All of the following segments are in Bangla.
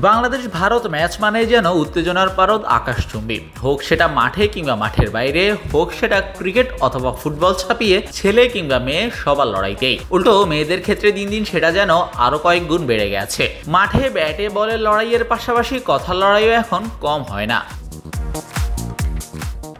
বাংলাদেশ ভারত ম্যাচ মানে যেন উত্তেজনার পারদ আকাশচুম্বী, হোক সেটা মাঠে কিংবা মাঠের বাইরে, হোক সেটা ক্রিকেট অথবা ফুটবল ছাপিয়ে ছেলে কিংবা মেয়ে সবার লড়াইতেই। উল্টো মেয়েদের ক্ষেত্রে দিন দিন সেটা যেন আরো কয়েক গুণ বেড়ে গেছে। মাঠে ব্যাটে বলের লড়াইয়ের পাশাপাশি কথার লড়াইও এখন কম হয় না।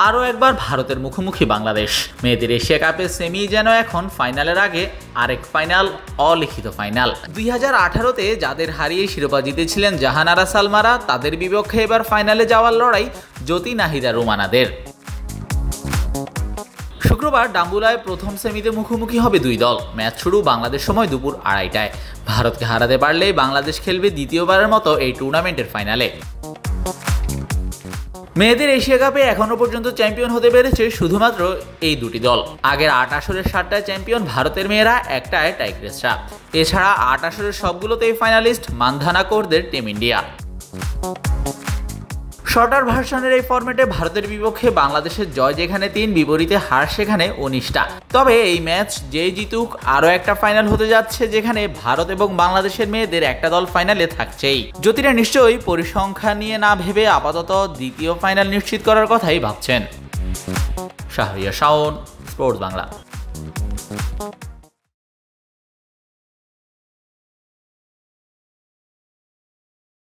আরও একবার ভারতের মুখোমুখি বাংলাদেশ। মেয়েদের এশিয়া কাপের সেমি যেন এখন ফাইনালের আগে আরেক ফাইনাল, অলিখিত ফাইনাল। 2018-তে যাদের হারিয়ে শিরোপা জিতেছিলেন জাহানারা সালমারা, তাদের বিপক্ষে এবার ফাইনালে যাওয়ার লড়াই জ্যোতি নাহিদা রুমানাদের। শুক্রবার ডাম্বুলায় প্রথম সেমিতে মুখোমুখি হবে দুই দল। ম্যাচ শুরু বাংলাদেশ সময় দুপুর 2:30টায়। ভারতকে হারাতে পারলেই বাংলাদেশ খেলবে দ্বিতীয়বারের মতো এই টুর্নামেন্টের ফাইনালে। মেয়েদের এশিয়া কাপে এখনো পর্যন্ত চ্যাম্পিয়ন হতে পেরেছে শুধুমাত্র এই দুটি দল। আগের 8 আসরের 7টায় চ্যাম্পিয়ন ভারতের মেয়েরা, একটায় টাইগ্রেসরা। এছাড়া 8 আসরের সবগুলোতেই ফাইনালিস্ট মানধানা কোরদের টিম ইন্ডিয়া। শর্টার ভার্সনের এই ফরম্যাটে ভারতের বিপক্ষে বাংলাদেশের জয় যেখানে 3, বিপরীতে হার সেখানে 19টা। তবে এই ম্যাচ যেই জিতুক আরও একটা ফাইনাল হতে যাচ্ছে, যেখানে ভারত এবং বাংলাদেশের মেয়েদের একটা দল ফাইনালে থাকছেই। জ্যোতিরা নিশ্চয়ই পরিসংখ্যান নিয়ে না ভেবে আপাতত দ্বিতীয় ফাইনাল নিশ্চিত করার কথাই ভাবছেন। শাহরিয়ার শাওন, স্পোর্টস বাংলা।